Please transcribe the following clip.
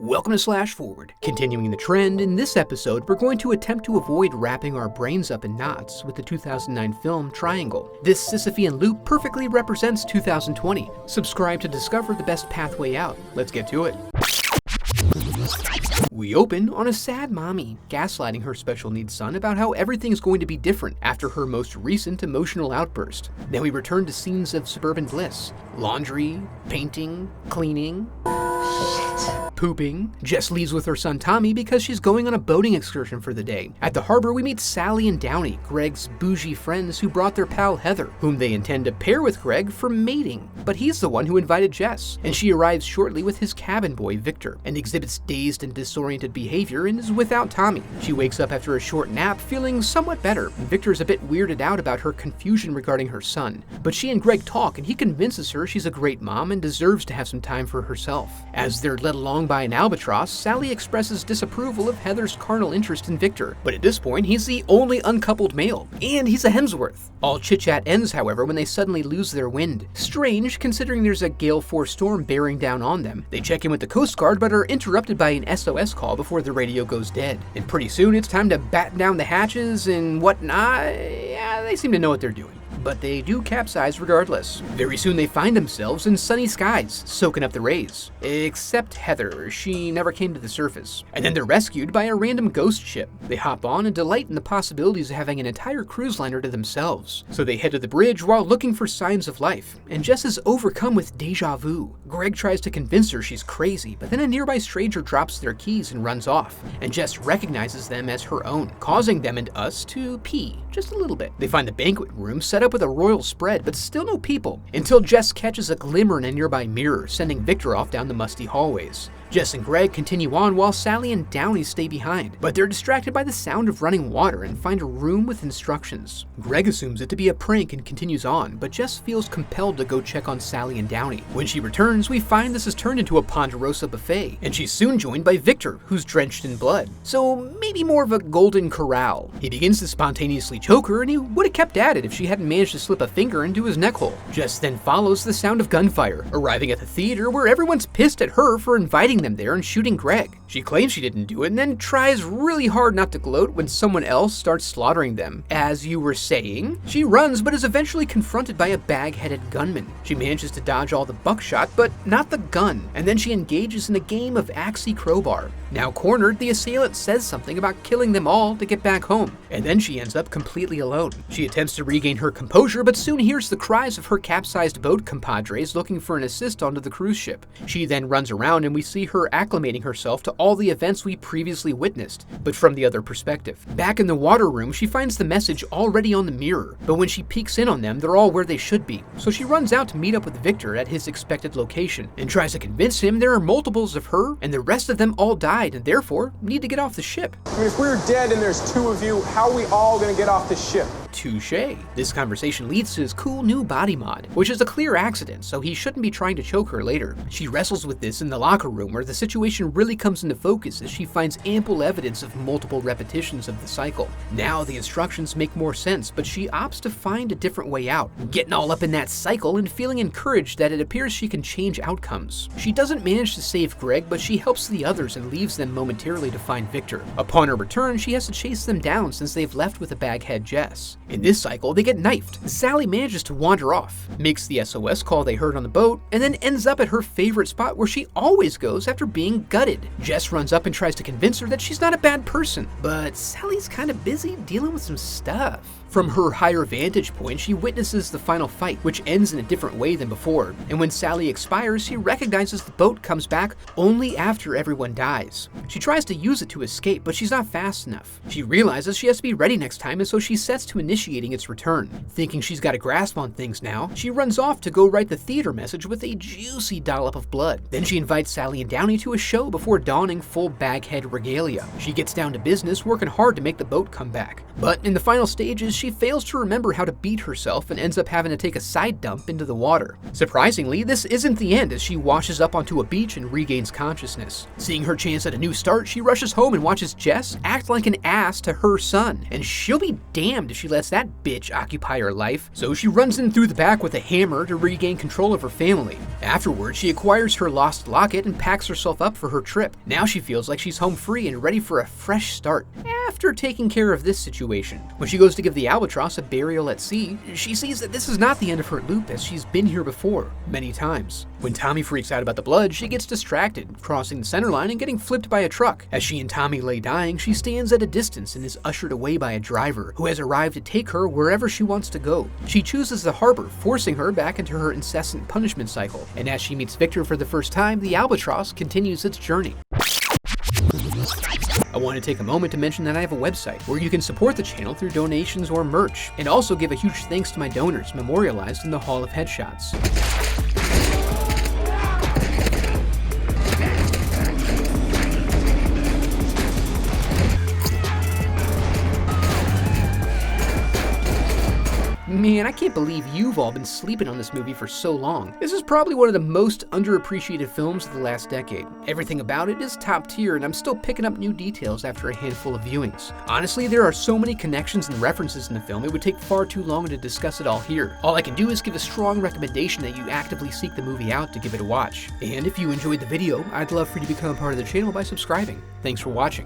Welcome to Slash Forward. Continuing the trend, in this episode we're going to attempt to avoid wrapping our brains up in knots with the 2009 film Triangle. This Sisyphean loop perfectly represents 2020. Subscribe to discover the best pathway out. Let's get to it. We open on a sad mommy gaslighting her special needs son about how everything's going to be different after her most recent emotional outburst. Then we return to scenes of suburban bliss. Laundry, painting, cleaning, pooping. Jess leaves with her son Tommy because she's going on a boating excursion for the day. At the harbor, we meet Sally and Downey, Greg's bougie friends who brought their pal Heather, whom they intend to pair with Greg for mating. But he's the one who invited Jess, and she arrives shortly with his cabin boy Victor, and exhibits dazed and disoriented behavior and is without Tommy. She wakes up after a short nap feeling somewhat better, and Victor is a bit weirded out about her confusion regarding her son. But she and Greg talk, and he convinces her she's a great mom and deserves to have some time for herself. As they're led along by an albatross, Sally expresses disapproval of Heather's carnal interest in Victor, but at this point he's the only uncoupled male, and he's a Hemsworth. All chit-chat ends, however, when they suddenly lose their wind. Strange, considering there's a gale force storm bearing down on them. They check in with the Coast Guard but are interrupted by an SOS call before the radio goes dead. And pretty soon it's time to batten down the hatches and whatnot. Yeah, they seem to know what they're doing. But they do capsize regardless. Very soon they find themselves in sunny skies, soaking up the rays. Except Heather, she never came to the surface. And then they're rescued by a random ghost ship. They hop on and delight in the possibilities of having an entire cruise liner to themselves. So they head to the bridge while looking for signs of life, and Jess is overcome with deja vu. Greg tries to convince her she's crazy, but then a nearby stranger drops their keys and runs off, and Jess recognizes them as her own, causing them and us to pee just a little bit. They find the banquet room set up with a royal spread, but still no people, until Jess catches a glimmer in a nearby mirror, sending Victor off down the musty hallways. Jess and Greg continue on while Sally and Downey stay behind, but they're distracted by the sound of running water and find a room with instructions. Greg assumes it to be a prank and continues on, but Jess feels compelled to go check on Sally and Downey. When she returns, we find this has turned into a Ponderosa buffet, and she's soon joined by Victor, who's drenched in blood. So maybe more of a golden corral. He begins to spontaneously choke her, and he would have kept at it if she hadn't managed to slip a finger into his neck hole. Jess then follows the sound of gunfire, arriving at the theater where everyone's pissed at her for inviting them there and shooting Greg. She claims she didn't do it and then tries really hard not to gloat when someone else starts slaughtering them. As you were saying, she runs but is eventually confronted by a bag-headed gunman. She manages to dodge all the buckshot but not the gun, and then she engages in a game of axie crowbar. Now cornered, the assailant says something about killing them all to get back home, and then she ends up completely alone. She attempts to regain her composure but soon hears the cries of her capsized boat compadres looking for an assist onto the cruise ship. She then runs around and we see her acclimating herself to all the events we previously witnessed, but from the other perspective. Back in the water room, she finds the message already on the mirror, but when she peeks in on them, they're all where they should be. So she runs out to meet up with Victor at his expected location and tries to convince him there are multiples of her and the rest of them all died and therefore need to get off the ship. I mean, if we're dead and there's two of you, how are we all gonna get off the ship? Touché. This conversation leads to his cool new body mod, which is a clear accident, so he shouldn't be trying to choke her later. She wrestles with this in the locker room where the situation really comes into focus as she finds ample evidence of multiple repetitions of the cycle. Now the instructions make more sense, but she opts to find a different way out, getting all up in that cycle and feeling encouraged that it appears she can change outcomes. She doesn't manage to save Greg, but she helps the others and leaves them momentarily to find Victor. Upon her return, she has to chase them down since they've left with a baghead Jess. In this cycle, they get knifed. Sally manages to wander off, makes the SOS call they heard on the boat, and then ends up at her favorite spot where she always goes after being gutted. Jess runs up and tries to convince her that she's not a bad person, but Sally's kind of busy dealing with some stuff. From her higher vantage point, she witnesses the final fight, which ends in a different way than before, and when Sally expires, she recognizes the boat comes back only after everyone dies. She tries to use it to escape, but she's not fast enough. She realizes she has to be ready next time, and so she sets to initiating its return. Thinking she's got a grasp on things now, she runs off to go write the theater message with a juicy dollop of blood. Then she invites Sally and Downey to a show before donning full baghead regalia. She gets down to business, working hard to make the boat come back. But in the final stages, she fails to remember how to beat herself and ends up having to take a side dump into the water. Surprisingly, this isn't the end as she washes up onto a beach and regains consciousness. Seeing her chance at a new start, she rushes home and watches Jess act like an ass to her son, and she'll be damned if she lets lets that bitch occupy her life, so she runs in through the back with a hammer to regain control of her family. Afterwards, she acquires her lost locket and packs herself up for her trip. Now she feels like she's home free and ready for a fresh start. After taking care of this situation, when she goes to give the albatross a burial at sea, she sees that this is not the end of her loop, as she's been here before, many times. When Tommy freaks out about the blood, she gets distracted, crossing the center line and getting flipped by a truck. As she and Tommy lay dying, she stands at a distance and is ushered away by a driver who has arrived to take her wherever she wants to go. She chooses the harbor, forcing her back into her incessant punishment cycle, and as she meets Victor for the first time, the albatross continues its journey. I want to take a moment to mention that I have a website where you can support the channel through donations or merch, and also give a huge thanks to my donors memorialized in the Hall of Headshots. Man, I can't believe you've all been sleeping on this movie for so long. This is probably one of the most underappreciated films of the last decade. Everything about it is top tier, and I'm still picking up new details after a handful of viewings. Honestly, there are so many connections and references in the film, it would take far too long to discuss it all here. All I can do is give a strong recommendation that you actively seek the movie out to give it a watch. And if you enjoyed the video, I'd love for you to become a part of the channel by subscribing. Thanks for watching.